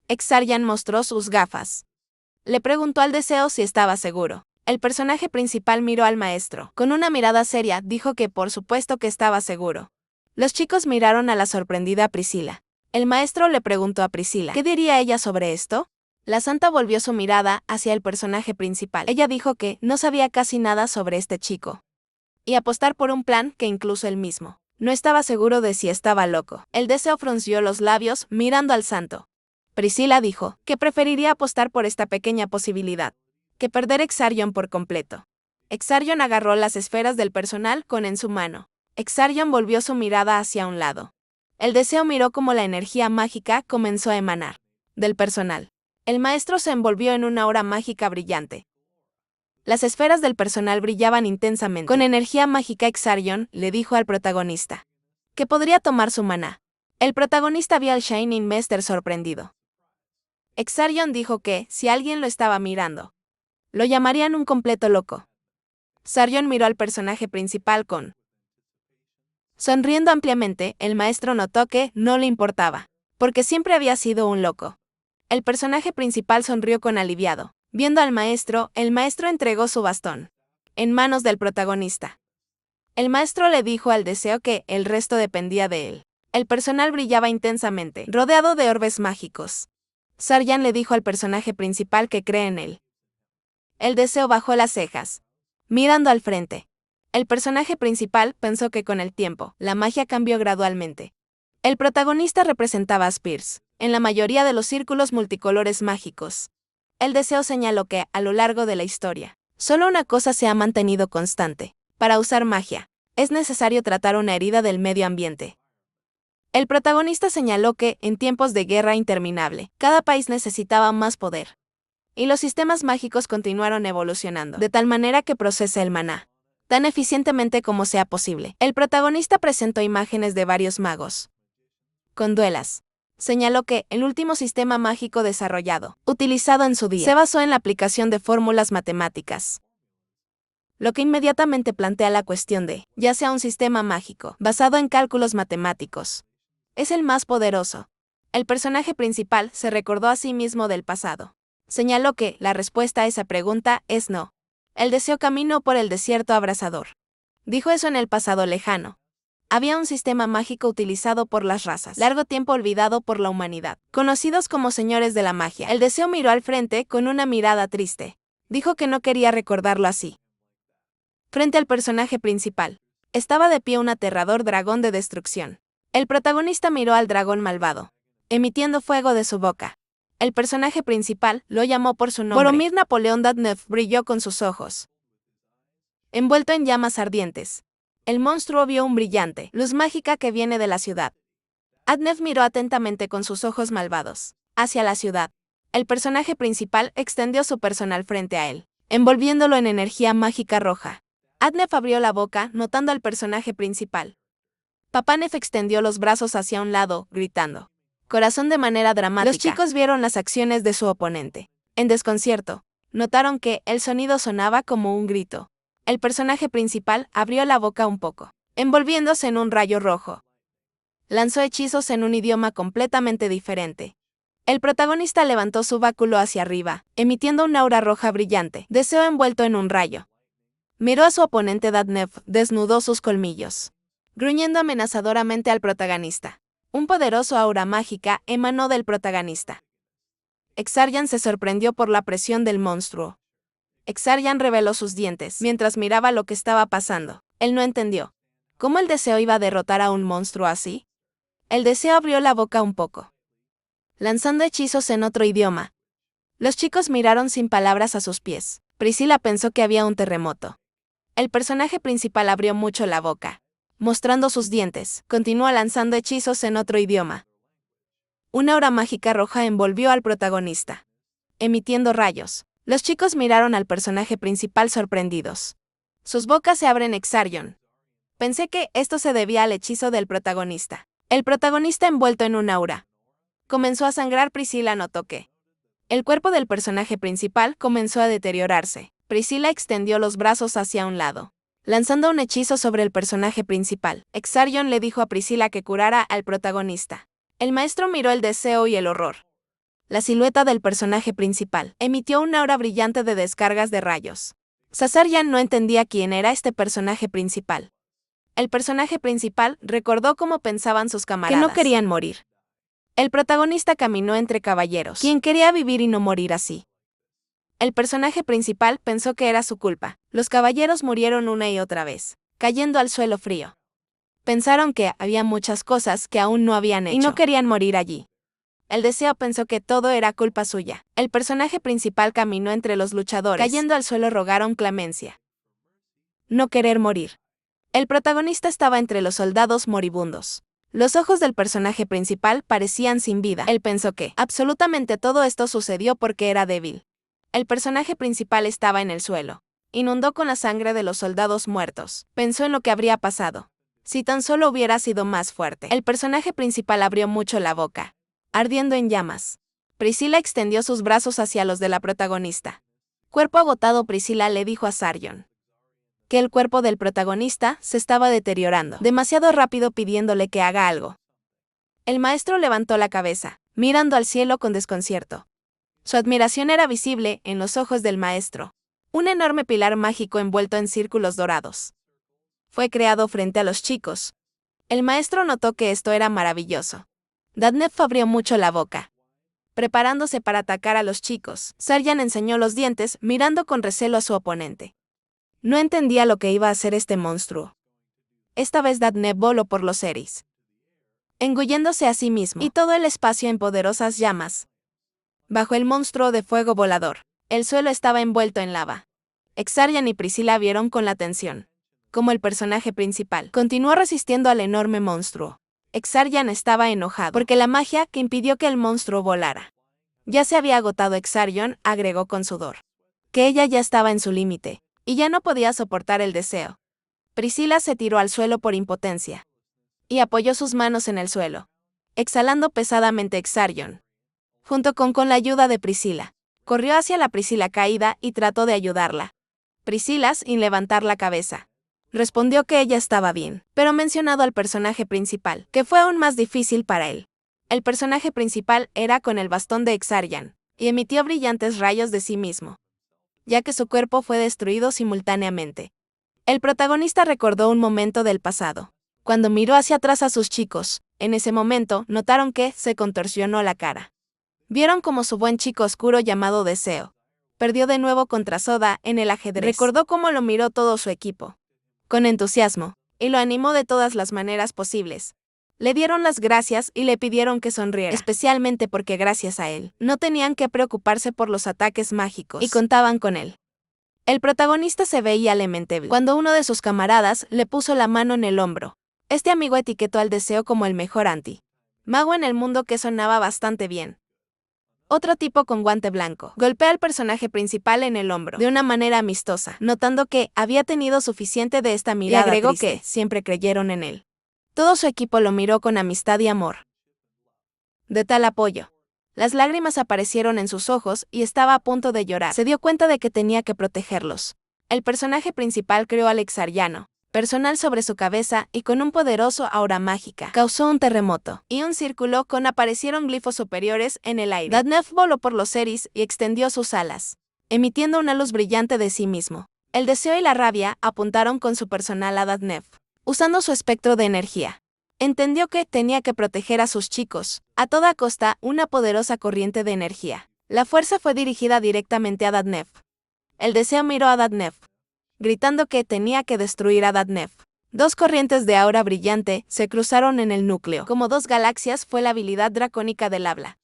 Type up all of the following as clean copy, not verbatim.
Exaryan mostró sus gafas. Le preguntó al deseo si estaba seguro. El personaje principal miró al maestro. Con una mirada seria, dijo que por supuesto que estaba seguro. Los chicos miraron a la sorprendida Priscila. El maestro le preguntó a Priscila, ¿qué diría ella sobre esto? La santa volvió su mirada hacia el personaje principal. Ella dijo que no sabía casi nada sobre este chico. Y apostar por un plan que incluso él mismo no estaba seguro de si estaba loco. El deseo frunció los labios mirando al santo. Priscila dijo que preferiría apostar por esta pequeña posibilidad que perder Exaryon por completo. Exaryon agarró las esferas del personal en su mano. Exaryon volvió su mirada hacia un lado. El deseo miró cómo la energía mágica comenzó a emanar del personal. El maestro se envolvió en una aura mágica brillante. Las esferas del personal brillaban intensamente. Con energía mágica, Exaryon le dijo al protagonista que podría tomar su maná. El protagonista vio al Shining Master sorprendido. Exaryon dijo que, si alguien lo estaba mirando, lo llamarían un completo loco. Exaryon miró al personaje principal sonriendo ampliamente. El maestro notó que no le importaba, porque siempre había sido un loco. El personaje principal sonrió con aliviado. Viendo al maestro, el maestro entregó su bastón en manos del protagonista. El maestro le dijo al deseo que el resto dependía de él. El personal brillaba intensamente, rodeado de orbes mágicos. Exaryon le dijo al personaje principal que cree en él. El deseo bajó las cejas, mirando al frente. El personaje principal pensó que con el tiempo, la magia cambió gradualmente. El protagonista representaba a Spears en la mayoría de los círculos multicolores mágicos. El deseo señaló que, a lo largo de la historia, solo una cosa se ha mantenido constante. Para usar magia, es necesario tratar una herida del medio ambiente. El protagonista señaló que, en tiempos de guerra interminable, cada país necesitaba más poder. Y los sistemas mágicos continuaron evolucionando, de tal manera que procese el maná tan eficientemente como sea posible. El protagonista presentó imágenes de varios magos con duelas. Señaló que el último sistema mágico desarrollado, utilizado en su día, se basó en la aplicación de fórmulas matemáticas. Lo que inmediatamente plantea la cuestión de, ya sea un sistema mágico, basado en cálculos matemáticos, es el más poderoso. El personaje principal se recordó a sí mismo del pasado. Señaló que la respuesta a esa pregunta es no. El deseo caminó por el desierto abrasador. Dijo eso en el pasado lejano. Había un sistema mágico utilizado por las razas, largo tiempo olvidado por la humanidad, conocidos como señores de la magia. El deseo miró al frente con una mirada triste. Dijo que no quería recordarlo así. Frente al personaje principal, estaba de pie un aterrador dragón de destrucción. El protagonista miró al dragón malvado, emitiendo fuego de su boca. El personaje principal lo llamó por su nombre. Boromir Napoleón Dadnev brilló con sus ojos, envuelto en llamas ardientes. El monstruo vio un brillante luz mágica que viene de la ciudad. Adnev miró atentamente con sus ojos malvados hacia la ciudad. El personaje principal extendió su personal frente a él, envolviéndolo en energía mágica roja. Adnev abrió la boca, notando al personaje principal. Papanev extendió los brazos hacia un lado, gritando corazón de manera dramática. Los chicos vieron las acciones de su oponente. En desconcierto, notaron que el sonido sonaba como un grito. El personaje principal abrió la boca un poco, envolviéndose en un rayo rojo. Lanzó hechizos en un idioma completamente diferente. El protagonista levantó su báculo hacia arriba, emitiendo una aura roja brillante, deseo envuelto en un rayo. Miró a su oponente. Dadnev desnudó sus colmillos, gruñendo amenazadoramente al protagonista. Un poderoso aura mágica emanó del protagonista. Exaryon se sorprendió por la presión del monstruo. Exaryon reveló sus dientes mientras miraba lo que estaba pasando. Él no entendió cómo el deseo iba a derrotar a un monstruo así. El deseo abrió la boca un poco, lanzando hechizos en otro idioma. Los chicos miraron sin palabras a sus pies. Priscila pensó que había un terremoto. El personaje principal abrió mucho la boca, mostrando sus dientes. Continuó lanzando hechizos en otro idioma. Una aura mágica roja envolvió al protagonista, emitiendo rayos. Los chicos miraron al personaje principal sorprendidos. Sus bocas se abren. Exaryon. Pensé que esto se debía al hechizo del protagonista. El protagonista envuelto en un aura comenzó a sangrar. Priscila notó que el cuerpo del personaje principal comenzó a deteriorarse. Priscila extendió los brazos hacia un lado, lanzando un hechizo sobre el personaje principal. Exaryon le dijo a Priscila que curara al protagonista. El maestro miró el deseo y el horror. La silueta del personaje principal emitió una aura brillante de descargas de rayos. Sazaryan no entendía quién era este personaje principal. El personaje principal recordó cómo pensaban sus camaradas, que no querían morir. El protagonista caminó entre caballeros, quien quería vivir y no morir así. El personaje principal pensó que era su culpa. Los caballeros murieron una y otra vez, cayendo al suelo frío. Pensaron que había muchas cosas que aún no habían hecho y no querían morir allí. El deseo pensó que todo era culpa suya. El personaje principal caminó entre los luchadores, cayendo al suelo rogaron clemencia. No querer morir. El protagonista estaba entre los soldados moribundos. Los ojos del personaje principal parecían sin vida. Él pensó que absolutamente todo esto sucedió porque era débil. El personaje principal estaba en el suelo. Inundó con la sangre de los soldados muertos. Pensó en lo que habría pasado si tan solo hubiera sido más fuerte. El personaje principal abrió mucho la boca, ardiendo en llamas. Priscila extendió sus brazos hacia los de la protagonista. Cuerpo agotado, Priscila le dijo a Sarjon que el cuerpo del protagonista se estaba deteriorando demasiado rápido, pidiéndole que haga algo. El maestro levantó la cabeza, mirando al cielo con desconcierto. Su admiración era visible en los ojos del maestro. Un enorme pilar mágico envuelto en círculos dorados fue creado frente a los chicos. El maestro notó que esto era maravilloso. Dadnef abrió mucho la boca, preparándose para atacar a los chicos. Sarjan enseñó los dientes, mirando con recelo a su oponente. No entendía lo que iba a hacer este monstruo. Esta vez Dadnef voló por los aires, engulléndose a sí mismo y todo el espacio en poderosas llamas. Bajo el monstruo de fuego volador, el suelo estaba envuelto en lava. Exaryan y Priscila vieron con la atención como el personaje principal continuó resistiendo al enorme monstruo. Exaryan estaba enojado porque la magia que impidió que el monstruo volara ya se había agotado. Exaryan agregó con sudor que ella ya estaba en su límite y ya no podía soportar el deseo. Priscila se tiró al suelo por impotencia y apoyó sus manos en el suelo, exhalando pesadamente. Exaryan, junto con la ayuda de Priscila, corrió hacia la Priscila caída y trató de ayudarla. Priscila, sin levantar la cabeza, respondió que ella estaba bien, pero mencionado al personaje principal, que fue aún más difícil para él. El personaje principal era con el bastón de Exaryan, y emitió brillantes rayos de sí mismo, ya que su cuerpo fue destruido simultáneamente. El protagonista recordó un momento del pasado, cuando miró hacia atrás a sus chicos. En ese momento, notaron que se contorsionó la cara. Vieron como su buen chico oscuro llamado Deseo perdió de nuevo contra Soda en el ajedrez. Recordó cómo lo miró todo su equipo con entusiasmo, y lo animó de todas las maneras posibles. Le dieron las gracias y le pidieron que sonriera, especialmente porque gracias a él, no tenían que preocuparse por los ataques mágicos y contaban con él. El protagonista se veía lamentable cuando uno de sus camaradas le puso la mano en el hombro. Este amigo etiquetó al Deseo como el mejor anti-mago en el mundo, que sonaba bastante bien. Otro tipo con guante blanco golpea al personaje principal en el hombro de una manera amistosa, notando que había tenido suficiente de esta mirada. Y agregó triste que siempre creyeron en él. Todo su equipo lo miró con amistad y amor. De tal apoyo, las lágrimas aparecieron en sus ojos y estaba a punto de llorar. Se dio cuenta de que tenía que protegerlos. El personaje principal creó al Exaryano personal sobre su cabeza y con un poderoso aura mágica causó un terremoto y un círculo con aparecieron glifos superiores en el aire. Dadnef voló por los aires y extendió sus alas, emitiendo una luz brillante de sí mismo. El deseo y la rabia apuntaron con su personal a Dadnef, usando su espectro de energía. Entendió que tenía que proteger a sus chicos, a toda costa. Una poderosa corriente de energía. La fuerza fue dirigida directamente a Dadnef. El deseo miró a Dadnef, gritando que tenía que destruir a Dadnef. Dos corrientes de aura brillante se cruzaron en el núcleo. Como dos galaxias fue la habilidad dracónica del habla.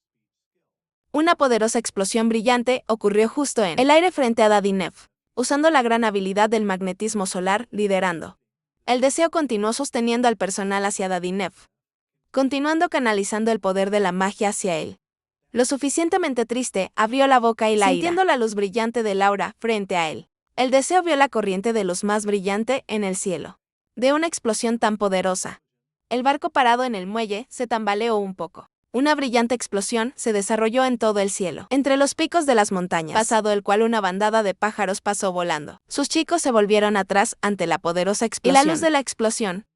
Una poderosa explosión brillante ocurrió justo en el aire frente a Dadnef, usando la gran habilidad del magnetismo solar, liderando. El deseo continuó sosteniendo al personal hacia Dadnef, continuando canalizando el poder de la magia hacia él. Lo suficientemente triste, abrió la boca y la sintiendo la luz brillante del aura frente a él. El deseo vio la corriente de luz más brillante en el cielo. De una explosión tan poderosa, el barco parado en el muelle se tambaleó un poco. Una brillante explosión se desarrolló en todo el cielo, entre los picos de las montañas, pasado el cual una bandada de pájaros pasó volando. Sus chicos se volvieron atrás ante la poderosa explosión y la luz de la explosión.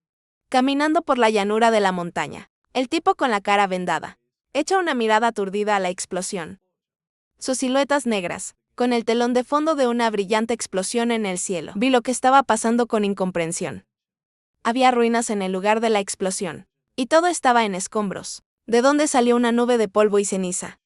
Caminando por la llanura de la montaña, el tipo con la cara vendada echa una mirada aturdida a la explosión. Sus siluetas negras, con el telón de fondo de una brillante explosión en el cielo. Vi lo que estaba pasando con incomprensión. Había ruinas en el lugar de la explosión, y todo estaba en escombros, de donde salió una nube de polvo y ceniza.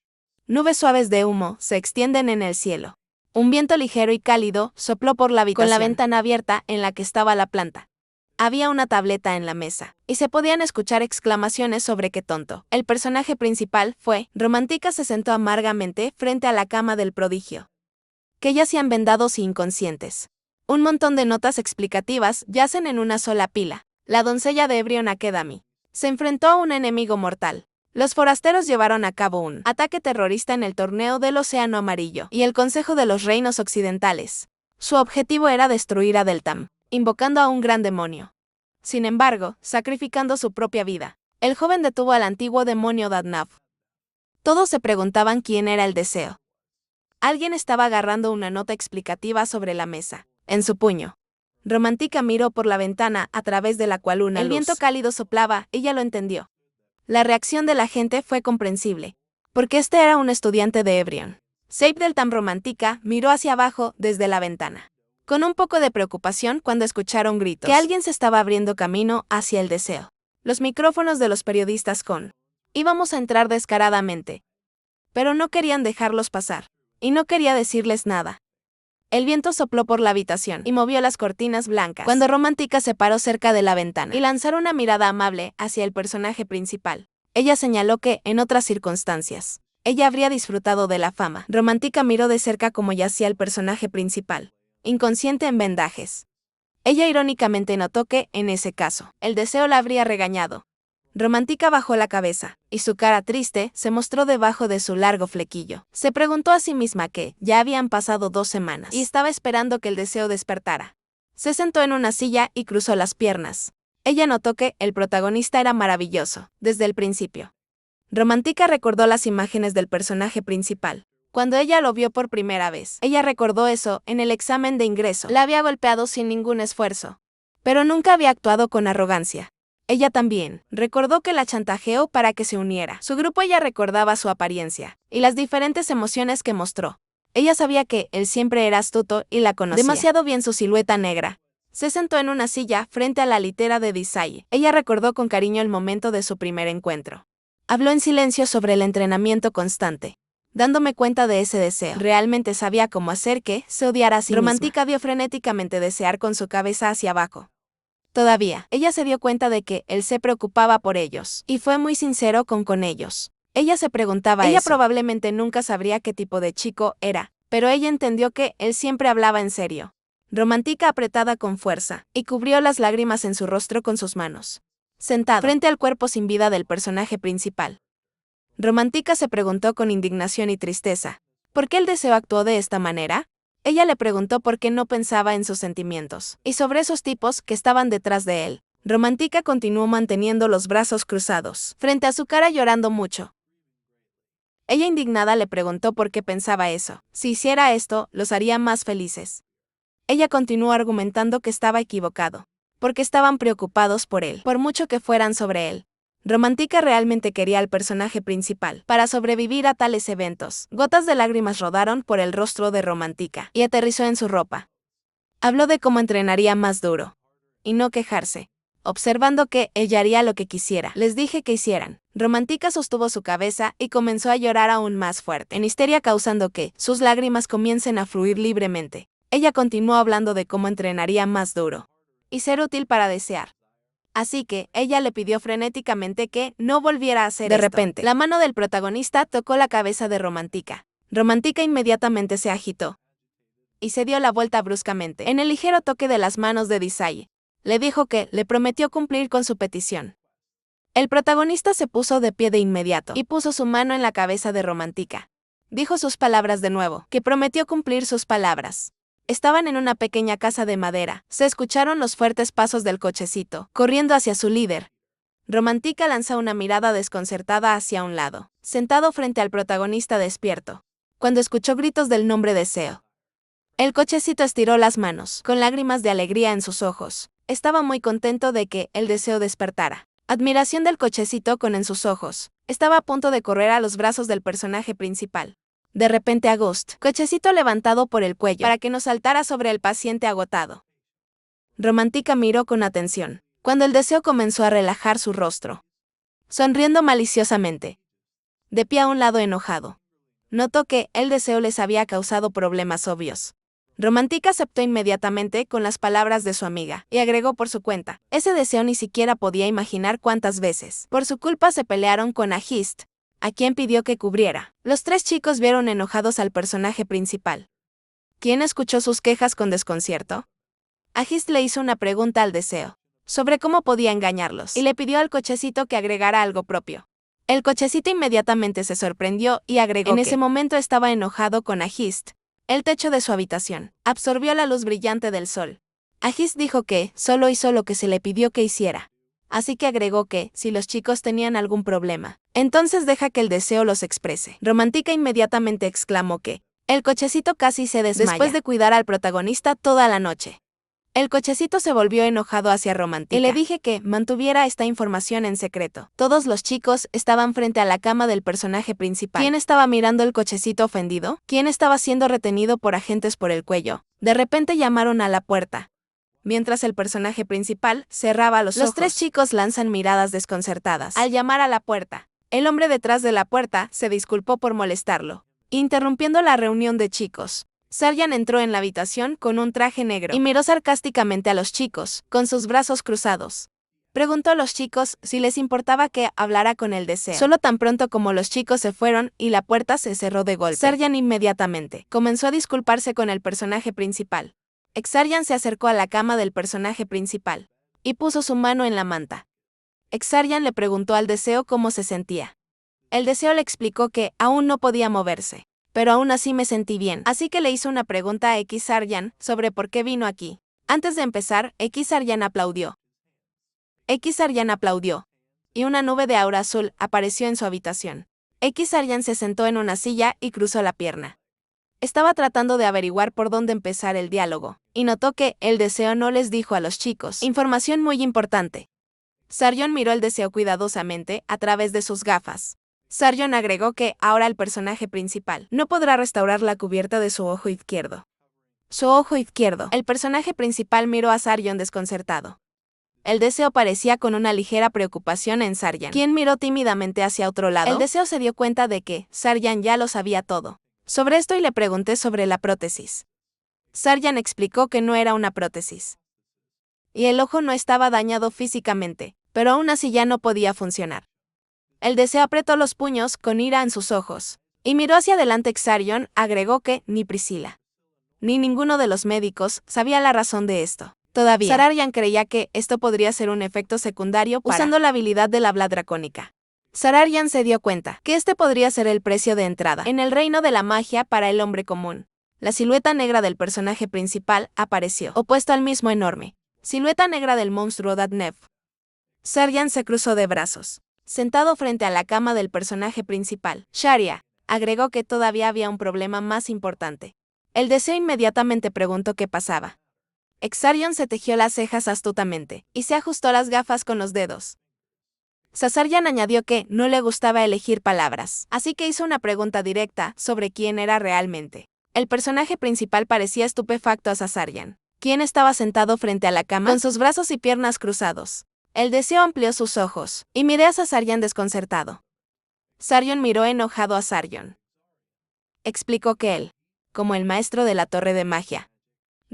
Nubes suaves de humo se extienden en el cielo. Un viento ligero y cálido sopló por la habitación, con la ventana abierta en la que estaba la planta. Había una tableta en la mesa, y se podían escuchar exclamaciones sobre qué tonto. El personaje principal fue, Romántica se sentó amargamente frente a la cama del prodigio, que yacían vendados e inconscientes. Un montón de notas explicativas yacen en una sola pila. La doncella de Ebrion Academy se enfrentó a un enemigo mortal. Los forasteros llevaron a cabo un ataque terrorista en el torneo del Océano Amarillo y el Consejo de los Reinos Occidentales. Su objetivo era destruir a Deltam, invocando a un gran demonio. Sin embargo, sacrificando su propia vida, el joven detuvo al antiguo demonio Dadnav. Todos se preguntaban quién era el deseo. Alguien estaba agarrando una nota explicativa sobre la mesa, en su puño. Romántica miró por la ventana a través de la cual una luz. El viento cálido soplaba, ella lo entendió. La reacción de la gente fue comprensible, porque este era un estudiante de Ebrion. Seip Deltam Romántica miró hacia abajo desde la ventana, con un poco de preocupación cuando escucharon gritos, que alguien se estaba abriendo camino hacia el deseo. Los micrófonos de los periodistas íbamos a entrar descaradamente. Pero no querían dejarlos pasar, y no quería decirles nada. El viento sopló por la habitación y movió las cortinas blancas cuando Romántica se paró cerca de la ventana y lanzó una mirada amable hacia el personaje principal. Ella señaló que, en otras circunstancias, ella habría disfrutado de la fama. Romántica miró de cerca cómo yacía el personaje principal, inconsciente en vendajes. Ella irónicamente notó que, en ese caso, el deseo la habría regañado. Romántica bajó la cabeza, y su cara triste se mostró debajo de su largo flequillo. Se preguntó a sí misma que ya habían pasado 2 semanas, y estaba esperando que el deseo despertara. Se sentó en una silla y cruzó las piernas. Ella notó que el protagonista era maravilloso, desde el principio. Romántica recordó las imágenes del personaje principal. Cuando ella lo vio por primera vez, ella recordó eso en el examen de ingreso. La había golpeado sin ningún esfuerzo, pero nunca había actuado con arrogancia. Ella también recordó que la chantajeó para que se uniera. Su grupo. Ella recordaba su apariencia y las diferentes emociones que mostró. Ella sabía que él siempre era astuto y la conocía demasiado bien su silueta negra. Se sentó en una silla frente a la litera de Desai. Ella recordó con cariño el momento de su primer encuentro. Habló en silencio sobre el entrenamiento constante, dándome cuenta de ese deseo. Realmente sabía cómo hacer que se odiara a sí misma. Romántica vio frenéticamente desear con su cabeza hacia abajo. Todavía, ella se dio cuenta de que él se preocupaba por ellos, y fue muy sincero con ellos. Ella se preguntaba Ella probablemente nunca sabría qué tipo de chico era, pero ella entendió que él siempre hablaba en serio. Romántica apretada con fuerza, y cubrió las lágrimas en su rostro con sus manos. Sentado frente al cuerpo sin vida del personaje principal. Romántica se preguntó con indignación y tristeza, ¿por qué el deseo actuó de esta manera? Ella le preguntó por qué no pensaba en sus sentimientos, y sobre esos tipos que estaban detrás de él. Romántica continuó manteniendo los brazos cruzados, frente a su cara llorando mucho. Ella indignada le preguntó por qué pensaba eso. Si hiciera esto, los haría más felices. Ella continuó argumentando que estaba equivocado, porque estaban preocupados por él, por mucho que fueran sobre él. Romántica realmente quería al personaje principal. Para sobrevivir a tales eventos, gotas de lágrimas rodaron por el rostro de Romántica y aterrizó en su ropa. Habló de cómo entrenaría más duro y no quejarse, observando que ella haría lo que quisiera. Les dije que hicieran. Romántica sostuvo su cabeza y comenzó a llorar aún más fuerte, en histeria, causando que sus lágrimas comiencen a fluir libremente. Ella continuó hablando de cómo entrenaría más duro y ser útil para desear. Así que, ella le pidió frenéticamente que no volviera a hacer esto. De repente, la mano del protagonista tocó la cabeza de Romántica. Romántica inmediatamente se agitó y se dio la vuelta bruscamente. En el ligero toque de las manos de Desai, le dijo que le prometió cumplir con su petición. El protagonista se puso de pie de inmediato y puso su mano en la cabeza de Romántica. Dijo sus palabras de nuevo, que prometió cumplir sus palabras. Estaban en una pequeña casa de madera. Se escucharon los fuertes pasos del cochecito, corriendo hacia su líder. Romántica lanzó una mirada desconcertada hacia un lado, sentado frente al protagonista despierto, cuando escuchó gritos del nombre Deseo. El cochecito estiró las manos, con lágrimas de alegría en sus ojos. Estaba muy contento de que el deseo despertara. Admiración del cochecito con en sus ojos. Estaba a punto de correr a los brazos del personaje principal. De repente August, cochecito levantado por el cuello para que no saltara sobre el paciente agotado. Romántica miró con atención, cuando el deseo comenzó a relajar su rostro, sonriendo maliciosamente. De pie a un lado enojado. Notó que el deseo les había causado problemas obvios. Romántica aceptó inmediatamente con las palabras de su amiga, y agregó por su cuenta, ese deseo ni siquiera podía imaginar cuántas veces, por su culpa se pelearon con Agist, a quien pidió que cubriera. Los tres chicos vieron enojados al personaje principal. ¿Quién escuchó sus quejas con desconcierto? Agist le hizo una pregunta al deseo, sobre cómo podía engañarlos, y le pidió al cochecito que agregara algo propio. El cochecito inmediatamente se sorprendió y agregó que en ese momento estaba enojado con Agist. El techo de su habitación absorbió la luz brillante del sol. Agist dijo que solo hizo lo que se le pidió que hiciera. Así que agregó que, si los chicos tenían algún problema, entonces deja que el deseo los exprese. Romántica inmediatamente exclamó que el cochecito casi se desmaya después de cuidar al protagonista toda la noche. El cochecito se volvió enojado hacia Romántica y le dije que mantuviera esta información en secreto. Todos los chicos estaban frente a la cama del personaje principal. ¿Quién estaba mirando el cochecito ofendido? ¿Quién estaba siendo retenido por agentes por el cuello? De repente llamaron a la puerta. Mientras el personaje principal cerraba los ojos, los tres chicos lanzan miradas desconcertadas. Al llamar a la puerta, el hombre detrás de la puerta se disculpó por molestarlo, interrumpiendo la reunión de chicos. Sarjan entró en la habitación con un traje negro y miró sarcásticamente a los chicos, con sus brazos cruzados. Preguntó a los chicos si les importaba que hablara con el deseo. Solo tan pronto como los chicos se fueron y la puerta se cerró de golpe, Sarjan inmediatamente comenzó a disculparse con el personaje principal. Exarjan se acercó a la cama del personaje principal y puso su mano en la manta. Exarjan le preguntó al deseo cómo se sentía. El deseo le explicó que aún no podía moverse, pero aún así me sentí bien. Así que le hizo una pregunta a Exarjan sobre por qué vino aquí. Antes de empezar, Exarjan aplaudió. Exarjan aplaudió, y una nube de aura azul apareció en su habitación. Exarjan se sentó en una silla y cruzó la pierna. Estaba tratando de averiguar por dónde empezar el diálogo, y notó que el deseo no les dijo a los chicos información muy importante. Sarjan miró el deseo cuidadosamente a través de sus gafas. Sarjan agregó que ahora el personaje principal no podrá restaurar la cubierta de su ojo izquierdo. Su ojo izquierdo. El personaje principal miró a Sarjan desconcertado. El deseo parecía con una ligera preocupación en Sarjan, quien miró tímidamente hacia otro lado. El deseo se dio cuenta de que Sarjan ya lo sabía todo sobre esto y le pregunté sobre la prótesis. Sarjan explicó que no era una prótesis. Y el ojo no estaba dañado físicamente, pero aún así ya no podía funcionar. El deseo apretó los puños con ira en sus ojos, y miró hacia adelante. Sarjan agregó que ni Priscila, ni ninguno de los médicos sabía la razón de esto. Todavía, Sarjan creía que esto podría ser un efecto secundario usando la habilidad del habla dracónica. Sarjan se dio cuenta que este podría ser el precio de entrada en el reino de la magia para el hombre común. La silueta negra del personaje principal apareció, opuesto al mismo enorme silueta negra del monstruo Dadnev. Sarjan se cruzó de brazos, sentado frente a la cama del personaje principal. Sharia agregó que todavía había un problema más importante. El deseo inmediatamente preguntó qué pasaba. Exarjan se tejió las cejas astutamente y se ajustó las gafas con los dedos. Sarjan añadió que no le gustaba elegir palabras, así que hizo una pregunta directa sobre quién era realmente. El personaje principal parecía estupefacto a Sarjan, quien estaba sentado frente a la cama con sus brazos y piernas cruzados. El deseo amplió sus ojos y miró a Sarjan desconcertado. Sarjan miró enojado a Sarjan. Explicó que él, como el maestro de la torre de magia,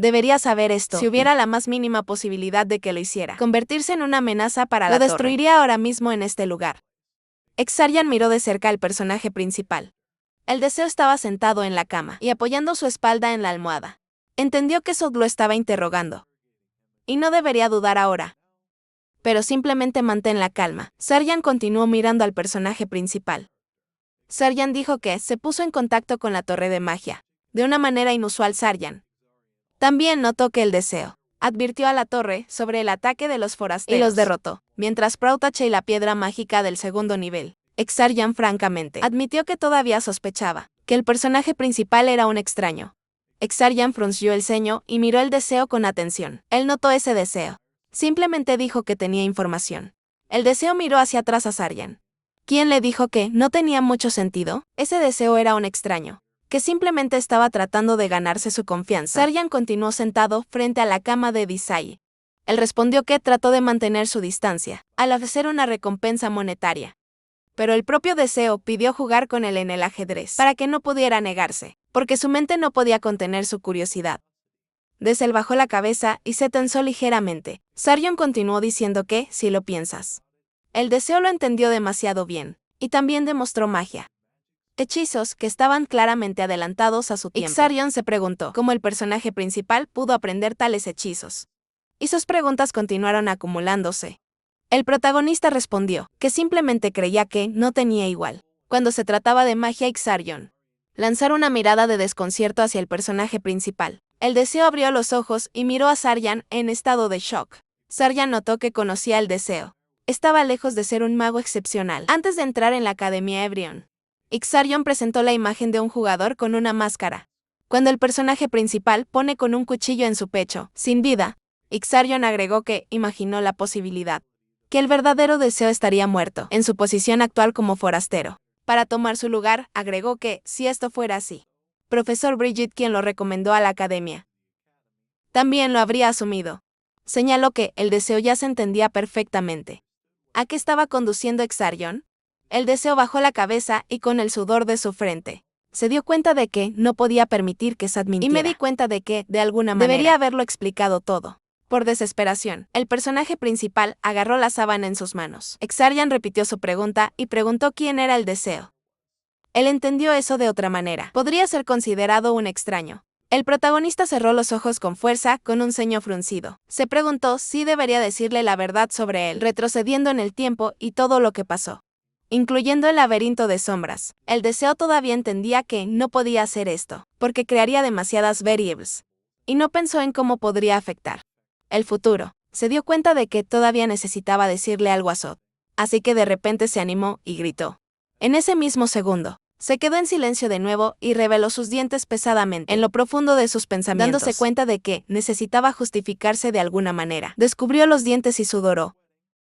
debería saber esto. Si hubiera la más mínima posibilidad de que lo hiciera, convertirse en una amenaza para la torre, lo destruiría ahora mismo en este lugar. Exarjan miró de cerca al personaje principal. El deseo estaba sentado en la cama y apoyando su espalda en la almohada. Entendió que Sod lo estaba interrogando. Y no debería dudar ahora. Pero simplemente mantén la calma. Sarjan continuó mirando al personaje principal. Sarjan dijo que se puso en contacto con la torre de magia. De una manera inusual. Sarjan también notó que el deseo advirtió a la torre sobre el ataque de los forasteros y los derrotó, mientras Prautache y la piedra mágica del segundo nivel. Exarjan francamente admitió que todavía sospechaba que el personaje principal era un extraño. Exarjan frunció el ceño y miró el deseo con atención. Él notó ese deseo. Simplemente dijo que tenía información. El deseo miró hacia atrás a Sarjan, ¿Quién le dijo que no tenía mucho sentido? Ese deseo era un extraño, que simplemente estaba tratando de ganarse su confianza. Sarjan continuó sentado frente a la cama de Desai. Él respondió que trató de mantener su distancia, al ofrecer una recompensa monetaria. Pero el propio deseo pidió jugar con él en el ajedrez, para que no pudiera negarse, porque su mente no podía contener su curiosidad. Desel bajó la cabeza y se tensó ligeramente. Sarjan continuó diciendo que, si lo piensas. El deseo lo entendió demasiado bien, y también demostró magia. Hechizos que estaban claramente adelantados a su tiempo. Sarjan se preguntó cómo el personaje principal pudo aprender tales hechizos. Y sus preguntas continuaron acumulándose. El protagonista respondió que simplemente creía que no tenía igual. Cuando se trataba de magia, Sarjan lanzó una mirada de desconcierto hacia el personaje principal. El deseo abrió los ojos y miró a Sarjan en estado de shock. Sarjan notó que conocía el deseo. Estaba lejos de ser un mago excepcional. Antes de entrar en la Academia Ebrion, Sarjan presentó la imagen de un jugador con una máscara. Cuando el personaje principal pone con un cuchillo en su pecho, sin vida, Sarjan agregó que imaginó la posibilidad que el verdadero deseo estaría muerto, en su posición actual como forastero. Para tomar su lugar, agregó que, si esto fuera así, Profesor Bridget, quien lo recomendó a la academia, también lo habría asumido. Señaló que el deseo ya se entendía perfectamente. ¿A qué estaba conduciendo Sarjan? El deseo bajó la cabeza y con el sudor de su frente se dio cuenta de que no podía permitir que Sad mintiera. Y me di cuenta de que, de alguna manera, debería haberlo explicado todo. Por desesperación, el personaje principal agarró la sábana en sus manos. Sarjan repitió su pregunta y preguntó quién era el deseo. Él entendió eso de otra manera. Podría ser considerado un extraño. El protagonista cerró los ojos con fuerza, con un ceño fruncido. Se preguntó si debería decirle la verdad sobre él, retrocediendo en el tiempo y todo lo que pasó, incluyendo el laberinto de sombras. El deseo todavía entendía que no podía hacer esto, porque crearía demasiadas variables, y no pensó en cómo podría afectar el futuro. Se dio cuenta de que todavía necesitaba decirle algo a Sod, así que de repente se animó y gritó. En ese mismo segundo, se quedó en silencio de nuevo y reveló sus dientes pesadamente en lo profundo de sus pensamientos. Dándose cuenta de que necesitaba justificarse de alguna manera, descubrió los dientes y sudoró.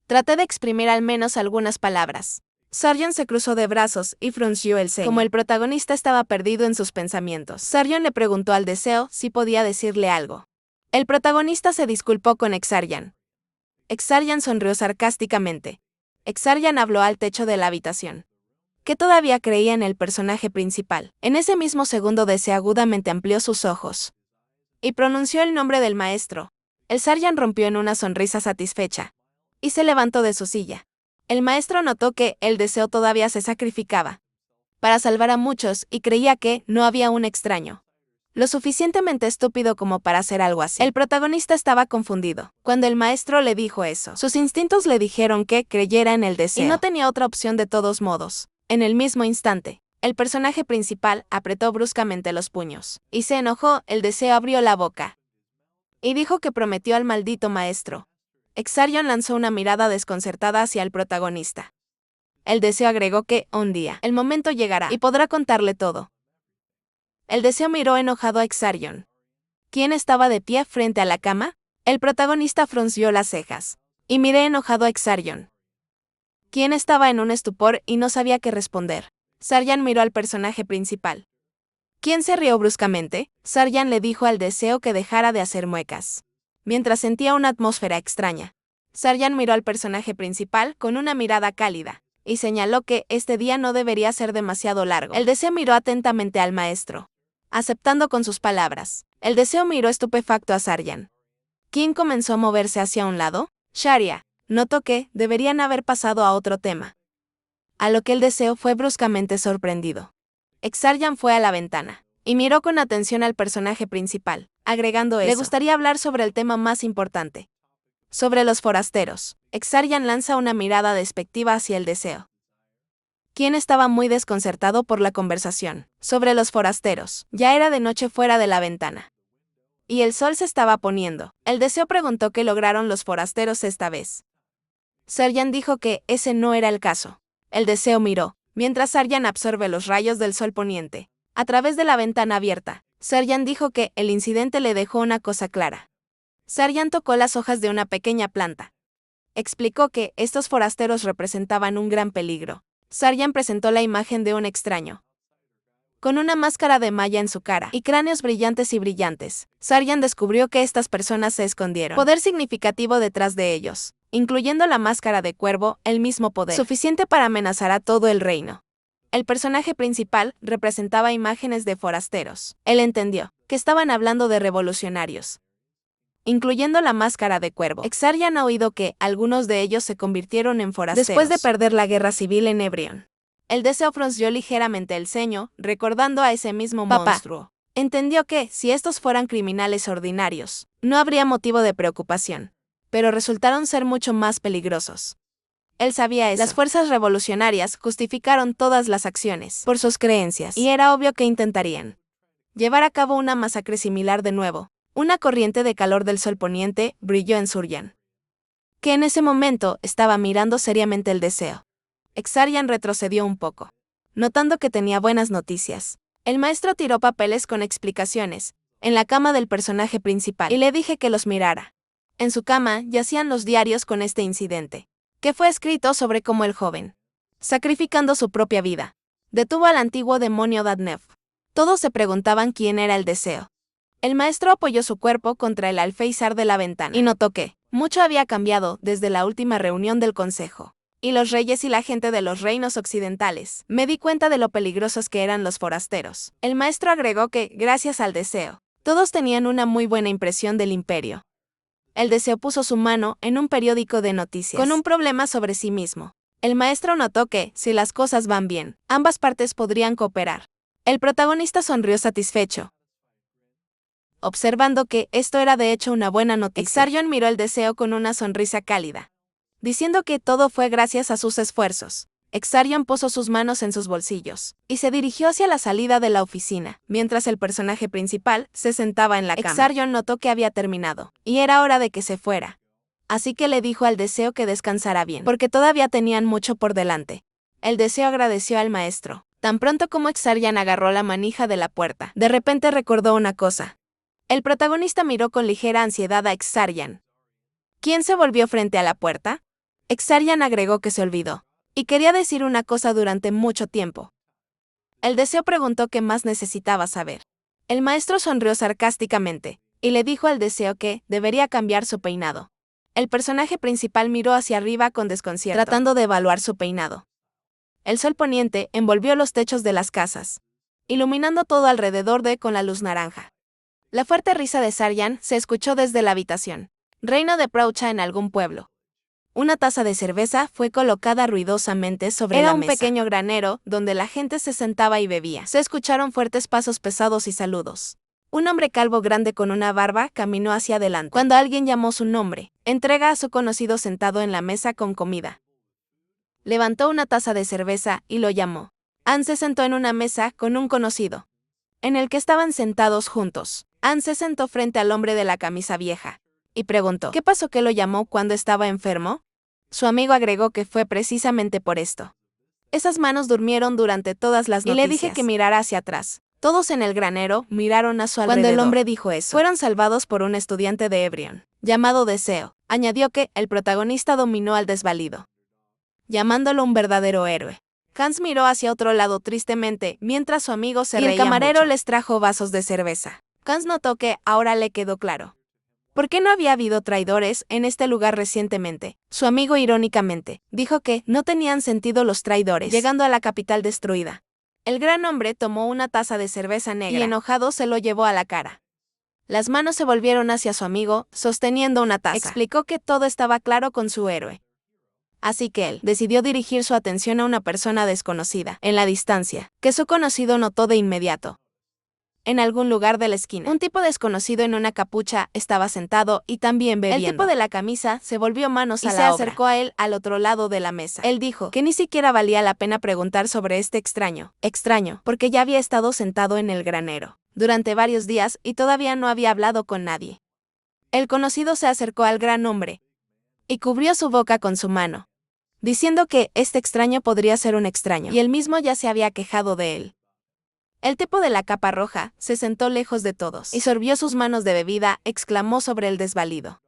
Traté de exprimir al menos algunas palabras. Sarjan se cruzó de brazos y frunció el ceño. Como el protagonista estaba perdido en sus pensamientos, Sarjan le preguntó al deseo si podía decirle algo. El protagonista se disculpó con Sarjan. Sarjan sonrió sarcásticamente. Sarjan habló al techo de la habitación, que todavía creía en el personaje principal. En ese mismo segundo deseo agudamente amplió sus ojos y pronunció el nombre del maestro. El Sarjan rompió en una sonrisa satisfecha y se levantó de su silla. El maestro notó que el deseo todavía se sacrificaba para salvar a muchos y creía que no había un extraño lo suficientemente estúpido como para hacer algo así. El protagonista estaba confundido. Cuando el maestro le dijo eso, sus instintos le dijeron que creyera en el deseo y no tenía otra opción de todos modos. En el mismo instante, el personaje principal apretó bruscamente los puños y se enojó. El deseo abrió la boca y dijo que prometió al maldito maestro. Sarjan lanzó una mirada desconcertada hacia el protagonista. El deseo agregó que, un día, el momento llegará y podrá contarle todo. El deseo miró enojado a Sarjan. ¿Quién estaba de pie frente a la cama? El protagonista frunció las cejas y miré enojado a Sarjan. ¿Quién estaba en un estupor y no sabía qué responder? Sarjan miró al personaje principal. ¿Quién se rió bruscamente? Sarjan le dijo al deseo que dejara de hacer muecas, mientras sentía una atmósfera extraña. Sarjan miró al personaje principal con una mirada cálida y señaló que este día no debería ser demasiado largo. El deseo miró atentamente al maestro, aceptando con sus palabras. El deseo miró estupefacto a Sarjan. ¿Quién comenzó a moverse hacia un lado? Sharia. Notó que deberían haber pasado a otro tema, a lo que el deseo fue bruscamente sorprendido. Sarjan fue a la ventana y miró con atención al personaje principal, agregando eso. Le gustaría hablar sobre el tema más importante. Sobre los forasteros. Sarjan lanza una mirada despectiva hacia el deseo, quien estaba muy desconcertado por la conversación. Sobre los forasteros. Ya era de noche fuera de la ventana y el sol se estaba poniendo. El deseo preguntó qué lograron los forasteros esta vez. Sarjan dijo que ese no era el caso. El deseo miró, mientras Sarjan absorbe los rayos del sol poniente a través de la ventana abierta. Sarjan dijo que el incidente le dejó una cosa clara. Sarjan tocó las hojas de una pequeña planta. Explicó que estos forasteros representaban un gran peligro. Sarjan presentó la imagen de un extraño. Con una máscara de malla en su cara y cráneos brillantes y brillantes, Sarjan descubrió que estas personas se escondieron. Poder significativo detrás de ellos, incluyendo la máscara de cuervo, el mismo poder, suficiente para amenazar a todo el reino. El personaje principal representaba imágenes de forasteros. Él entendió que estaban hablando de revolucionarios, incluyendo la máscara de cuervo. Sarjan ha oído que algunos de ellos se convirtieron en forasteros después de perder la guerra civil en Ebrion. El deseo frunció ligeramente el ceño, recordando a ese mismo monstruo. Entendió que, si estos fueran criminales ordinarios, no habría motivo de preocupación, pero resultaron ser mucho más peligrosos. Él sabía eso. Las fuerzas revolucionarias justificaron todas las acciones por sus creencias, y era obvio que intentarían llevar a cabo una masacre similar de nuevo. Una corriente de calor del sol poniente brilló en Sarjan, que en ese momento estaba mirando seriamente el deseo. Sarjan retrocedió un poco, notando que tenía buenas noticias. El maestro tiró papeles con explicaciones en la cama del personaje principal y le dije que los mirara. En su cama yacían los diarios con este incidente, que fue escrito sobre cómo el joven, sacrificando su propia vida, detuvo al antiguo demonio Dadnev. Todos se preguntaban quién era el deseo. El maestro apoyó su cuerpo contra el alféizar de la ventana y notó que mucho había cambiado desde la última reunión del consejo. Y los reyes y la gente de los reinos occidentales. Me di cuenta de lo peligrosos que eran los forasteros. El maestro agregó que, gracias al deseo, todos tenían una muy buena impresión del imperio. El deseo puso su mano en un periódico de noticias, con un problema sobre sí mismo. El maestro notó que, si las cosas van bien, ambas partes podrían cooperar. El protagonista sonrió satisfecho, observando que esto era de hecho una buena noticia. Sarjan miró el deseo con una sonrisa cálida, diciendo que todo fue gracias a sus esfuerzos. Sarjan posó sus manos en sus bolsillos y se dirigió hacia la salida de la oficina, mientras el personaje principal se sentaba en la cama. Sarjan notó que había terminado, y era hora de que se fuera. Así que le dijo al deseo que descansara bien, porque todavía tenían mucho por delante. El deseo agradeció al maestro. Tan pronto como Sarjan agarró la manija de la puerta, de repente recordó una cosa. El protagonista miró con ligera ansiedad a Sarjan. ¿Quién se volvió frente a la puerta? Sarjan agregó que se olvidó, y quería decir una cosa durante mucho tiempo. El deseo preguntó qué más necesitaba saber. El maestro sonrió sarcásticamente, y le dijo al deseo que debería cambiar su peinado. El personaje principal miró hacia arriba con desconcierto, tratando de evaluar su peinado. El sol poniente envolvió los techos de las casas, iluminando todo alrededor con la luz naranja. La fuerte risa de Sarjan se escuchó desde la habitación. Reino de Proucha en algún pueblo. Una taza de cerveza fue colocada ruidosamente sobre la mesa. Era un pequeño granero donde la gente se sentaba y bebía. Se escucharon fuertes pasos pesados y saludos. Un hombre calvo grande con una barba caminó hacia adelante. Cuando alguien llamó su nombre, entrega a su conocido sentado en la mesa con comida. Levantó una taza de cerveza y lo llamó. Anne se sentó en una mesa con un conocido, en el que estaban sentados juntos. Anne se sentó frente al hombre de la camisa vieja y preguntó, ¿qué pasó que lo llamó cuando estaba enfermo? Su amigo agregó que fue precisamente por esto. Esas manos durmieron durante todas las noticias. Y le dije que mirara hacia atrás. Todos en el granero miraron a su alrededor. Cuando el hombre dijo eso, fueron salvados por un estudiante de Ebrion, llamado Deseo. Añadió que el protagonista dominó al desvalido, llamándolo un verdadero héroe. Hans miró hacia otro lado tristemente, mientras su amigo se reía mucho. El camarero les trajo vasos de cerveza. Hans notó que ahora le quedó claro ¿por qué no había habido traidores en este lugar recientemente? Su amigo irónicamente dijo que no tenían sentido los traidores llegando a la capital destruida. El gran hombre tomó una taza de cerveza negra y enojado se lo llevó a la cara. Las manos se volvieron hacia su amigo, sosteniendo una taza. Explicó que todo estaba claro con su héroe. Así que él decidió dirigir su atención a una persona desconocida, en la distancia, que su conocido notó de inmediato. En algún lugar de la esquina, un tipo desconocido en una capucha estaba sentado y también bebiendo. El tipo de la camisa se volvió manos a la obra y se acercó a él al otro lado de la mesa. Él dijo que ni siquiera valía la pena preguntar sobre este extraño, porque ya había estado sentado en el granero durante varios días y todavía no había hablado con nadie. El conocido se acercó al gran hombre y cubrió su boca con su mano, diciendo que este extraño podría ser un extraño, y él mismo ya se había quejado de él. El tipo de la capa roja se sentó lejos de todos y sorbió sus manos de bebida, exclamó sobre el desvalido.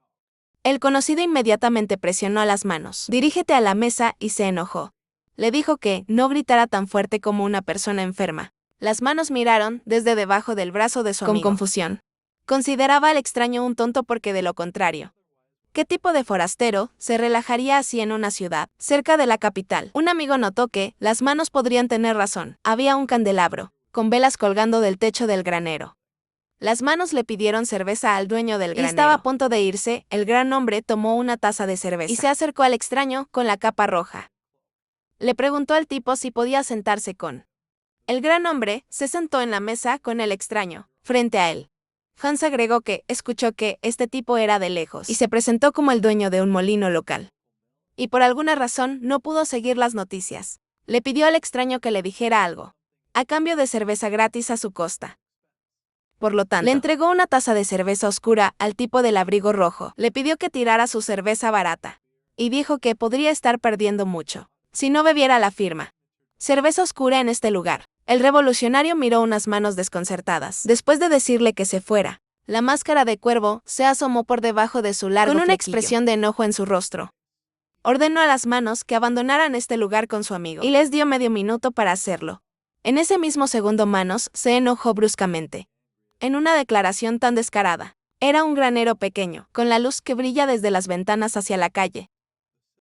El conocido inmediatamente presionó las manos. Dirígete a la mesa y se enojó. Le dijo que no gritara tan fuerte como una persona enferma. Las manos miraron desde debajo del brazo de su amigo. Con confusión. Consideraba al extraño un tonto porque de lo contrario. ¿Qué tipo de forastero se relajaría así en una ciudad, cerca de la capital? Un amigo notó que las manos podrían tener razón. Había un candelabro, con velas colgando del techo del granero. Las manos le pidieron cerveza al dueño del granero. Y estaba a punto de irse, el gran hombre tomó una taza de cerveza y se acercó al extraño con la capa roja. Le preguntó al tipo si podía sentarse con. El gran hombre se sentó en la mesa con el extraño, frente a él. Hans agregó que escuchó que este tipo era de lejos y se presentó como el dueño de un molino local. Y por alguna razón no pudo seguir las noticias. Le pidió al extraño que le dijera algo, a cambio de cerveza gratis a su costa. Por lo tanto, le entregó una taza de cerveza oscura al tipo del abrigo rojo. Le pidió que tirara su cerveza barata. Y dijo que podría estar perdiendo mucho si no bebiera la firma. Cerveza oscura en este lugar. El revolucionario miró unas manos desconcertadas. Después de decirle que se fuera, la máscara de cuervo se asomó por debajo de su largo flequillo. Con una expresión de enojo en su rostro. Ordenó a las manos que abandonaran este lugar con su amigo y les dio medio minuto para hacerlo. En ese mismo segundo Manos se enojó bruscamente. En una declaración tan descarada. Era un granero pequeño, con la luz que brilla desde las ventanas hacia la calle.